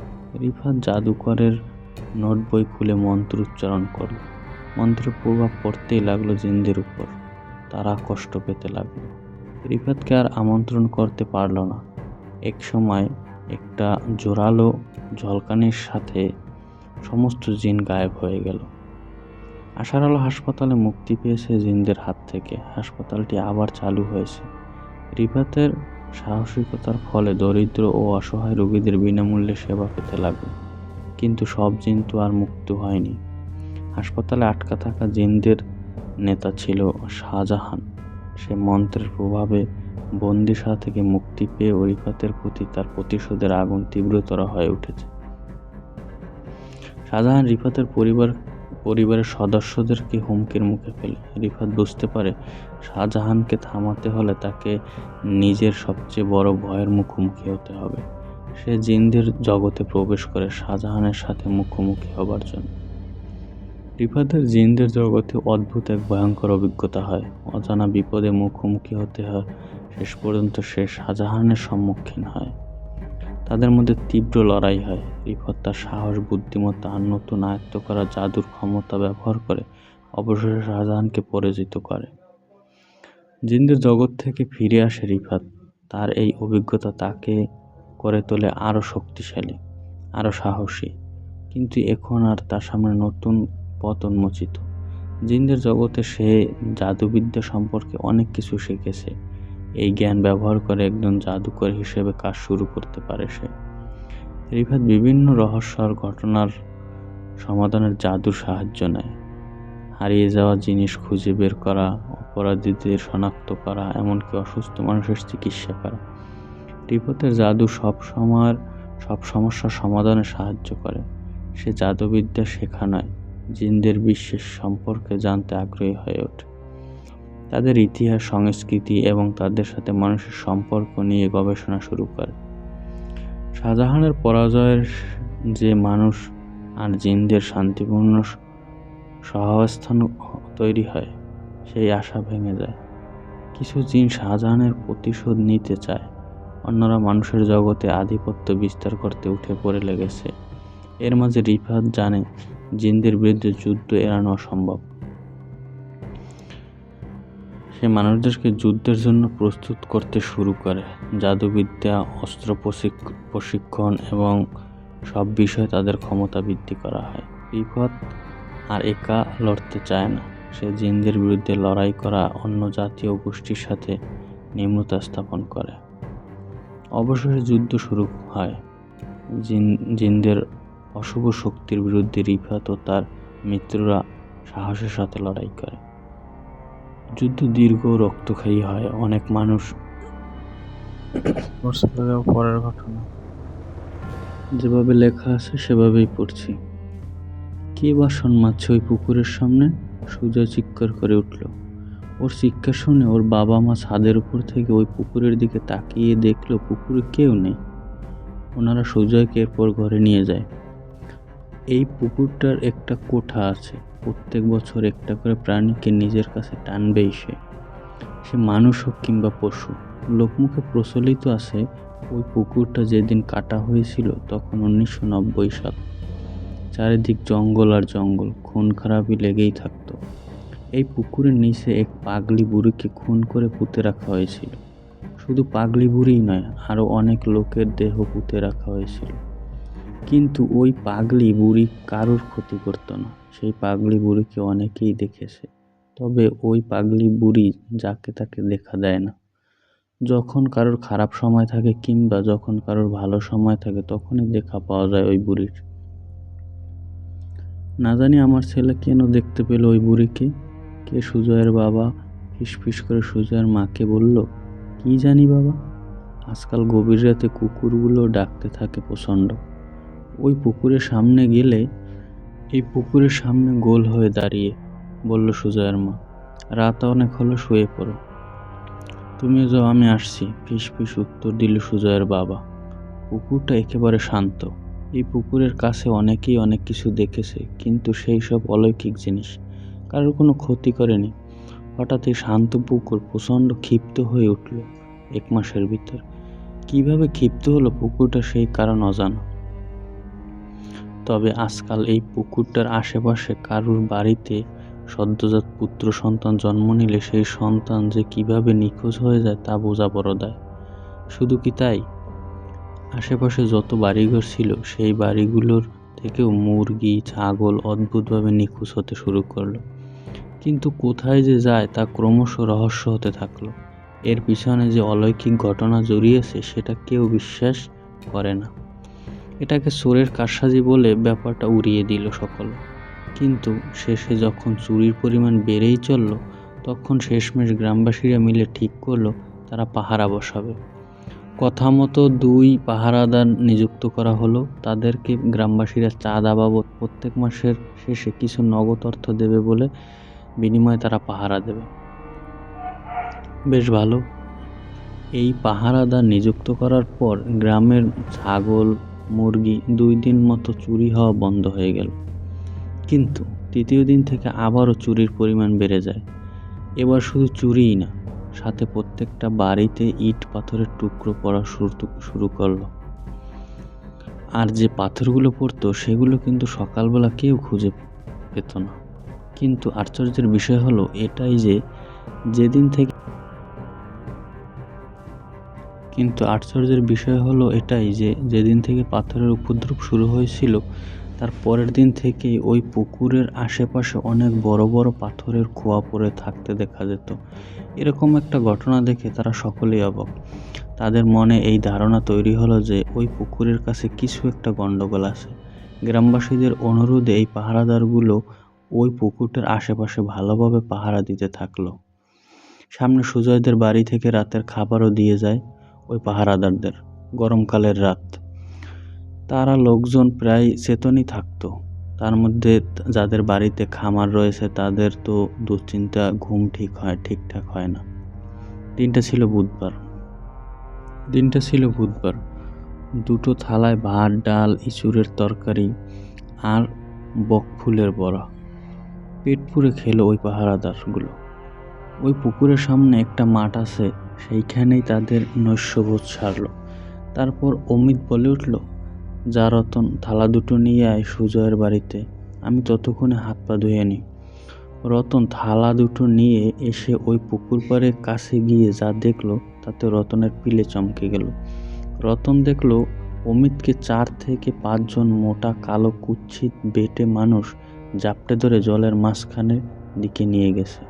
রিফাত জাদুকরের নোট বই খুলে মন্ত্র উচ্চারণ করল। মন্ত্রের প্রভাব পড়তেই লাগলো জিনদের উপর। তারা কষ্ট পেতে লাগলো। রিফাতকে আর আমন্ত্রণ করতে পারল না। এক সময় একটা জোরালো ঝলকানির সাথে সমস্ত জিন গায়েব হয়ে গেল। আশার আলো হাসপাতালে মুক্তি পেয়েছে জিনদের হাত থেকে। হাসপাতালটি আবার চালু হয়েছে। রিফাতের সাহসিকতার ফলে দরিদ্র ও অসহায় রোগীদের বিনামূল্যে সেবা পেতে লাগলো। কিন্তু সব জিন তো আর মুক্ত হয়নি। হাসপাতালে আটকা থাকা জিনদের নেতা ছিল শাহজাহান। সে মন্ত্রের প্রভাবে বন্দিশালা থেকে মুক্তি পেয়ে রিফাতের প্রতি তার প্রতিশোধের আগুন তীব্রতর হয়ে উঠেছে। শাহজাহান রিফাতের পরিবারের সদস্যদেরকে হুমকির মুখে ফেলে। রিফাত বুঝতে পারে শাহজাহানকে থামাতে হলে তাকে নিজের সবচেয়ে বড় ভয়ের মুখোমুখি হতে হবে। সে জিনদের জগতে প্রবেশ করে শাহজাহানের সাথে মুখোমুখি হবার জন্য। রিফাতের জিনদের জগতে অদ্ভুত এক ভয়ঙ্কর অভিজ্ঞতা হয়। অজানা বিপদে মুখোমুখি হতে হয়। শেষ পর্যন্ত সে শাহজাহানের সম্মুখীন হয়। তাদের মধ্যে তীব্র লড়াই হয়। রিফাত তার সাহস, বুদ্ধিমত্তা আর নতুন আয়ত্ত করা জাদুর ক্ষমতা ব্যবহার করে অবশেষে শাহজাহানকে পরাজিত করে। জিনদের জগৎ থেকে ফিরে আসে রিফাত। তার এই অভিজ্ঞতা তাকে করে তোলে আরও শক্তিশালী, আরও সাহসী। কিন্তু এখন আর তার সামনে নতুন পথ উন্মোচিত। জিনদের জগতে সে জাদুবিদ্যা সম্পর্কে অনেক কিছু শিখেছে। এই জ্ঞান ব্যবহার করে একজন জাদুকর হিসেবে কাজ শুরু করতে পারে সে। রিফাত বিভিন্ন রহস্য আর ঘটনার সমাধানের জাদুর সাহায্য নেয়। হারিয়ে যাওয়া জিনিস খুঁজে বের করা, অপরাধীদের শনাক্ত করা, এমনকি অসুস্থ মানুষের চিকিৎসা করা। রিফাতের জাদু সব সমস্যার সমাধানে সাহায্য করে। সে জাদুবিদ্যা শেখা নয়, জিনদের বিশ্বের সম্পর্কে জানতে আগ্রহী হয়ে ওঠে। তাদের ইতিহাস, সংস্কৃতি এবং তাদের সাথে মানুষের সম্পর্ক নিয়ে গবেষণা শুরু করে। শাহজাহানের পরাজয়ের যে মানুষ আর জিনদের শান্তিপূর্ণ সহাবস্থান তৈরি হয়, সেই আশা ভেঙে যায়। কিছু জিন শাহজাহানের প্রতিশোধ নিতে চায়, অন্যরা মানুষের জগতে আধিপত্য বিস্তার করতে উঠে পড়ে লেগেছে। এর মাঝে রিফাত জানে জিনদের বিরুদ্ধে যুদ্ধ এড়ানো অসম্ভব। সে মানুষদেরকে যুদ্ধের জন্য প্রস্তুত করতে শুরু করে। জাদুবিদ্যা, অস্ত্র প্রশিক্ষণ এবং সব বিষয়ে তাদের ক্ষমতা বৃদ্ধি করা হয়। রিফাত আর একা লড়তে চায় না। সে জিনদের বিরুদ্ধে লড়াই করা অন্য জাতীয় গোষ্ঠীর সাথে নিম্নতা স্থাপন করে। অবশেষে যুদ্ধ শুরু হয়। জিনদের অশুভ শক্তির বিরুদ্ধে রিফাত ও তার মিত্ররা সাহসের সাথে লড়াই করে। যুদ্ধ দীর্ঘ ও রক্তক্ষয়ী হয়। অনেক মানুষ পরের ঘটনা যেভাবে লেখা আছে সেভাবেই পড়ছি। কে বাসন মাজছে ওই পুকুরের সামনে? সুজয় চিৎকার করে উঠল। ওর চিৎকার শুনে ওর বাবা মা ছাদের উপর থেকে ওই পুকুরের দিকে তাকিয়ে দেখলো পুকুরে কেউ নেই। ওনারা সুজয়কে এরপর ঘরে নিয়ে যায়। এই পুকুরটার একটা কোঠা আছে। প্রত্যেক বছর একটা করে প্রাণীকে নিজের কাছে টানবেই সে মানুষ হোক কিংবা পশু। লোকমুখে প্রচলিত আছে ওই পুকুরটা যেদিন কাটা হয়েছিল তখন 1990 সাল। চারিদিক জঙ্গল আর জঙ্গল, খুন খারাপি লেগেই থাকতো। এই পুকুরের নিচে এক পাগলি বুড়িকে খুন করে পুঁতে রাখা হয়েছিল। শুধু পাগলি বুড়িই নয়, আরও অনেক লোকের দেহ পুঁতে রাখা হয়েছিল। কিন্তু ওই পাগলি বুড়ি কারোর ক্ষতি করত না। সেই পাগলি বুড়িকে অনেকেই দেখেছে, তবে ওই পাগলি বুড়ি যাকে তাকে দেখা দেয় না। যখন কারোর খারাপ সময় থাকে কিংবা যখন কারোর ভালো সময় থাকে তখনই দেখা পাওয়া যায় ওই বুড়ির। না জানি আমার ছেলে কেন দেখতে পেল ওই বুড়িকে। কে সুজয়ের বাবা ফিসফিস করে সুজয়ের মাকে বলল, কি জানি বাবা, আজকাল গভীর রাতে কুকুরগুলো ডাকতে থাকে প্রচণ্ড। ওই পুকুরের সামনে গেলে এই পুকুরের সামনে গোল হয়ে দাঁড়িয়ে বলল সুজয়ের মা, রাত অনেক হলো, শুয়ে পড়ো। তুমিও যাও, আমি আসছি, ফিসফিস উত্তর দিল সুজয়ের বাবা। পুকুরটা একেবারে শান্ত। এই পুকুরের কাছে অনেকেই অনেক কিছু দেখেছে, কিন্তু সেই সব অলৌকিক জিনিস কারোর কোনো ক্ষতি করেনি। হঠাৎ এই শান্ত পুকুর প্রচণ্ড ক্ষিপ্ত হয়ে উঠল 1 মাসের ভিতর। কিভাবে ক্ষিপ্ত হলো পুকুরটা সেই কারণ অজানা। তবে আজকাল এই পুকুরটার আশেপাশে কারুর বাড়িতে সদ্যজাত পুত্র সন্তান জন্ম নিলে সেই সন্তান যে কিভাবে নিখোঁজ হয়ে যায় তা বোঝা বড় দায়। শুধু কি তাই, আশেপাশে যত বাড়িঘর ছিল সেই বাড়িগুলোর থেকেও মুরগি ছাগল অদ্ভুতভাবে নিখোঁজ হতে শুরু করলো। কিন্তু কোথায় যে যায় তা ক্রমশ রহস্য হতে থাকলো। এর পিছনে যে অলৌকিক ঘটনা জড়িয়েছে সেটা কেউ বিশ্বাস করে না। এটাকে চোরের কারসাজি বলে ব্যাপারটা উড়িয়ে দিল সকলে। কিন্তু শেষে যখন চুরির পরিমাণ বেড়েই চলল, তখন শেষমেশ গ্রামবাসীরা মিলে ঠিক করলো তারা পাহারা বসাবে। কথা মতো 2 পাহারাদার নিযুক্ত করা হলো। তাদেরকে গ্রামবাসীরা চাঁদা বাবদ প্রত্যেক মাসের শেষে কিছু নগদ অর্থ দেবে বলে বিনিময়ে তারা পাহারা দেবে। বেশ ভালো। এই পাহারাদার নিযুক্ত করার পর গ্রামের ছাগল মুরগি 2 দিন মতো চুরি হওয়া বন্ধ হয়ে গেল। কিন্তু 3য় দিন থেকে আবারও চুরির পরিমাণ বেড়ে যায়। এবার শুধু চুরিই না, সাথে প্রত্যেকটা বাড়িতে ইট পাথরের টুকরো পড়া শুরু করলো। আর যে পাথরগুলো পড়তো সেগুলো কিন্তু সকালবেলা কেউ খুঁজে পেত না। কিন্তু আশ্চর্যের বিষয় হলো এটাই যে যেদিন থেকে পাথরের উপদ্রব শুরু হয়েছিল তার পরের দিন থেকেই ওই পুকুরের আশেপাশে অনেক বড় বড় পাথরের খোয়া পড়ে থাকতে দেখা যেত। এরকম একটা ঘটনা দেখে তারা সকলেই অবাক। তাদের মনে এই ধারণা তৈরি হলো যে ওই পুকুরের কাছে কিছু একটা গন্ডগোল আছে। গ্রামবাসীদের অনুরোধে এই পাহারাদারগুলো ওই পুকুরটার আশেপাশে ভালোভাবে পাহারা দিতে থাকলো। সামনে সুজয়দের বাড়ি থেকে রাতের খাবারও দিয়ে যায় ওই পাহারাদারদের। গরমকালের রাত, তারা লোকজন প্রায় চেতনই থাকতো। তার মধ্যে যাদের বাড়িতে খামার রয়েছে তাদের তো দুশ্চিন্তা, ঘুম ঠিকঠাক হয় না। দিনটা ছিল বুধবার। 2টো থালায় ভাত, ডাল, ইঁচুড়ের তরকারি আর বকফুলের বড়া পেট পুরে খেলো ওই পাহারাদারগুলো। ওই পুকুরের সামনে একটা মাঠ আছে, সেইখানেই তাদের নৈশভোজ সারল। তারপর অমিত বলে উঠল, যা রতন, থালা 2টো নিয়ে আয় সুজয়ের বাড়িতে, আমি ততক্ষণে হাত পা ধুয়ে নিই। রতন থালা 2টো নিয়ে এসে ওই পুকুর পাড়ের কাছে গিয়ে যা দেখলো তাতে রতনের পিলে চমকে গেল। রতন দেখলো অমিতকে 4 থেকে 5 জন মোটা কালো কুৎসিত বেটে মানুষ জাপটে ধরে জলের মাঝখানের দিকে নিয়ে গেছে।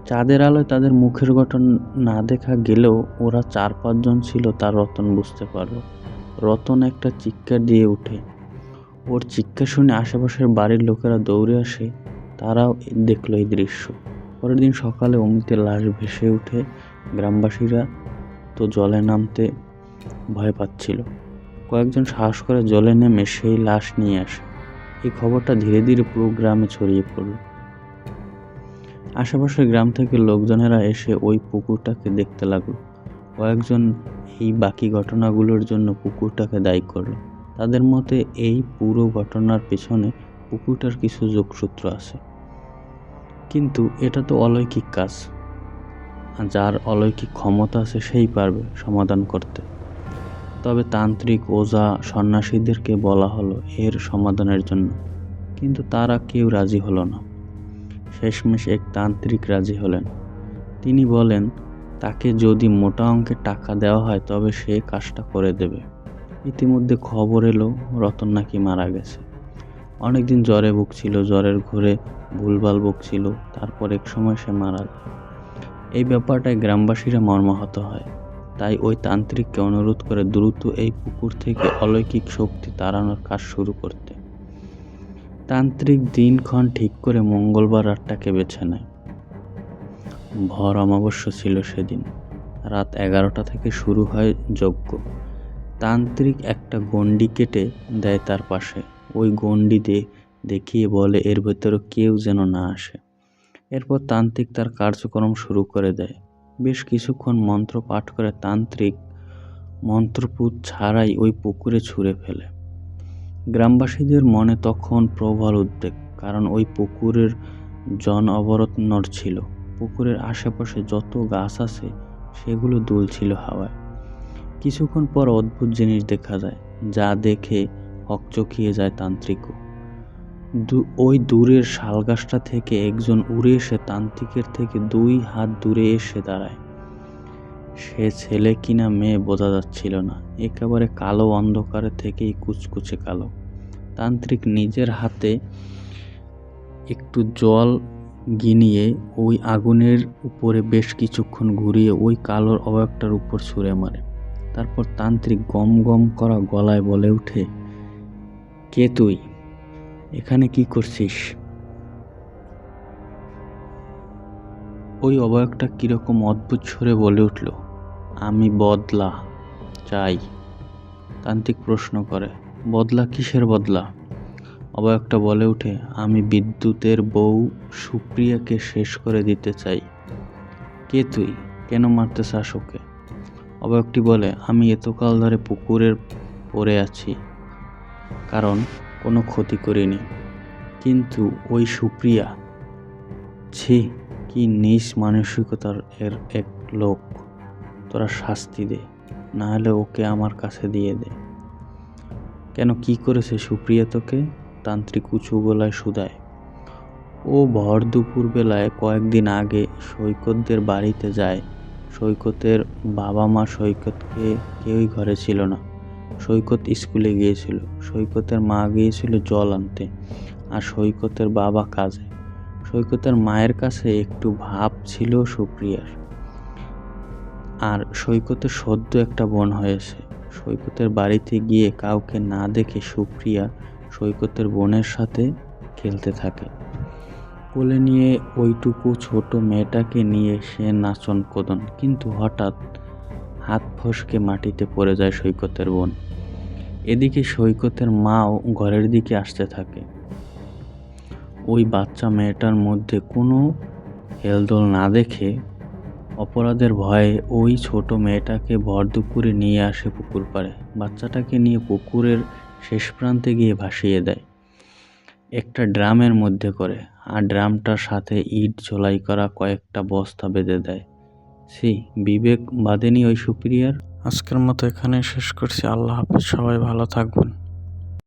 চাঁদের আলোয় তাদের মুখের গঠন না দেখা গেলেও ওরা 4-5 জন ছিল তা রতন বুঝতে পারল। রতন একটা চিৎকার দিয়ে উঠে। ওর চিৎকার শুনে আশেপাশের বাড়ির লোকেরা দৌড়ে আসে, তারাও দেখলো এই দৃশ্য। পরের দিন সকালে অমিতের লাশ ভেসে উঠে। গ্রামবাসীরা তো জলে নামতে ভয় পাচ্ছিল। কয়েকজন সাহস করে জলে নেমে সেই লাশ নিয়ে আসে। এই খবরটা ধীরে ধীরে পুরো গ্রামে ছড়িয়ে পড়ল। আশেপাশের গ্রাম থেকে লোকজনেরা এসে ওই পুকুরটাকে দেখতে লাগলো। কয়েকজন এই বাকি ঘটনাগুলোর জন্য পুকুরটাকে দায়ী করলো। তাদের মতে এই পুরো ঘটনার পেছনে পুকুরটার কিছু যোগসূত্র আছে। কিন্তু এটা তো অলৌকিক কাজ, যার অলৌকিক ক্ষমতা আছে সেই পারবে সমাধান করতে। তবে তান্ত্রিক, ওঝা, সন্ন্যাসীদেরকে বলা হলো এর সমাধানের জন্য, কিন্তু তারা কেউ রাজি হলো না। শেষমেশ এক তান্ত্রিক রাজি হলেন। তিনি বলেন তাকে যদি মোটা অঙ্কের টাকা দেওয়া হয় তবে সে কাজটা করে দেবে। ইতিমধ্যে খবর এলো রতন নাকি মারা গেছে। অনেকদিন জ্বরে ভুগছিল, জ্বরের ঘোরে ভুলভাল বকছিল, তারপর এক সময় সে মারা যায়। এই ব্যাপারটায় গ্রামবাসীরা মর্মাহত হয়, তাই ওই তান্ত্রিককে অনুরোধ করে দ্রুত এই পুকুর থেকে অলৌকিক শক্তি তাড়ানোর কাজ শুরু করতে। তান্ত্রিক দিনক্ষণ ঠিক করে মঙ্গলবার রাতটাকে বেছে নেয়। ভর অমাবস্যা ছিল সেদিন। রাত 11টা থেকে শুরু হয় যজ্ঞ। তান্ত্রিক একটা গণ্ডি কেটে দেয় তার পাশে। ওই গণ্ডি দেখিয়ে বলে এর ভেতরে কেউ যেন না আসে। এরপর তান্ত্রিক তার কার্যক্রম শুরু করে দেয়। বেশ কিছুক্ষণ মন্ত্র পাঠ করে তান্ত্রিক মন্ত্রপুত ছাড়াই ওই পুকুরে ছুঁড়ে ফেলে। গ্রামবাসীদের মনে তখন প্রবল উদ্বেগ, কারণ ওই পুকুরের জন অবরোধ নড়ছিল। পুকুরের আশেপাশে যত গাছ আছে সেগুলো দুলছিল হাওয়ায়। কিছুক্ষণ পর অদ্ভুত জিনিস দেখা যায়, যা দেখে হকচকিয়ে যায় তান্ত্রিকও। ওই দূরের শালগাছটা থেকে একজন উড়ে এসে তান্ত্রিকের থেকে 2 হাত দূরে এসে দাঁড়ায়। সে ছেলে কিনা মেয়ে বোঝা যাচ্ছিল না, একেবারে কালো, অন্ধকারে থেকেই কুচকুচে কালো। তান্ত্রিক নিজের হাতে একটু জল গিনিয়ে ওই আগুনের উপরে বেশ কিছুক্ষণ ঘুরিয়ে ওই কালোর অবয়বটার উপর ছুঁড়ে মারে। তারপর তান্ত্রিক গম গম করা গলায় বলে ওঠে, কে তুই? এখানে কি করছিস? ওই অবয়বটা কিরকম অদ্ভুত স্বরে বলে উঠল, আমি বদলা চাই। তান্ত্রিক প্রশ্ন করে, বদলা? কিসের বদলা? অবয়বটা বলে ওঠে, আমি বিদ্যুতের বউ সুপ্রিয়াকে শেষ করে দিতে চাই। কে তুই? কেন মারতে চাস ওকে? অবয়বটি বলে, আমি এতকাল ধরে পুকুরের পড়ে আছি, কারণ কোনো ক্ষতি করিনি, কিন্তু ওই সুপ্রিয়া, ছি, কি নীচ মানসিকতার এর এক লোক। তোরা শাস্তি দে, না হলে ওকে আমার কাছে দিয়ে দে। কেন, কি করেছে সুপ্রিয়া তোকে? তান্ত্রিক উঁচু গলায় শুধায়। ও ভর দুপুর বেলায় কয়েকদিন আগে সৈকতদের বাড়িতে যায়। সৈকতের বাবা মা সৈকতকে কেউই ঘরে ছিল না। সৈকত স্কুলে গিয়েছিল, সৈকতের মা গিয়েছিল জল আনতে, আর সৈকতের বাবা কাজে। সৈকতের মায়ের কাছে একটু ভাব ছিল সুপ্রিয়ার। আর সৈকতের সদ্য একটা বোন হয়েছে। সৈকতের বাড়িতে গিয়ে কাউকে না দেখে সুপ্রিয়া সৈকতের বোনের সাথে খেলতে থাকে। কোলে নিয়ে ওইটুকু ছোট মেয়েটাকে নিয়ে সে নাচন কোদন, কিন্তু হঠাৎ হাত ফসকে মাটিতে পড়ে যায় সৈকতের বোন। এদিকে সৈকতের মাও ঘরের দিকে আসতে থাকে। ওই বাচ্চা মেয়েটার মধ্যে কোনো হেলদোল না দেখে অপরাধের ভয়ে ওই ছোট মেয়েটাকে ভর দুপুরে নিয়ে আসে পুকুর পাড়ে। বাচ্চাটাকে নিয়ে পুকুরের শেষ প্রান্তে গিয়ে ভাসিয়ে দেয় একটা ড্রামের মধ্যে করে, আর ড্রামটার সাথে ইট ঝোলাই করা কয়েকটা বস্তা বেঁধে দেয়। বিবেক বাঁধেনি ওই সুপ্রিয়ার? আজকের মতো এখানে শেষ করছি। আল্লাহ হাফেজ, সবাই ভালো থাকবেন।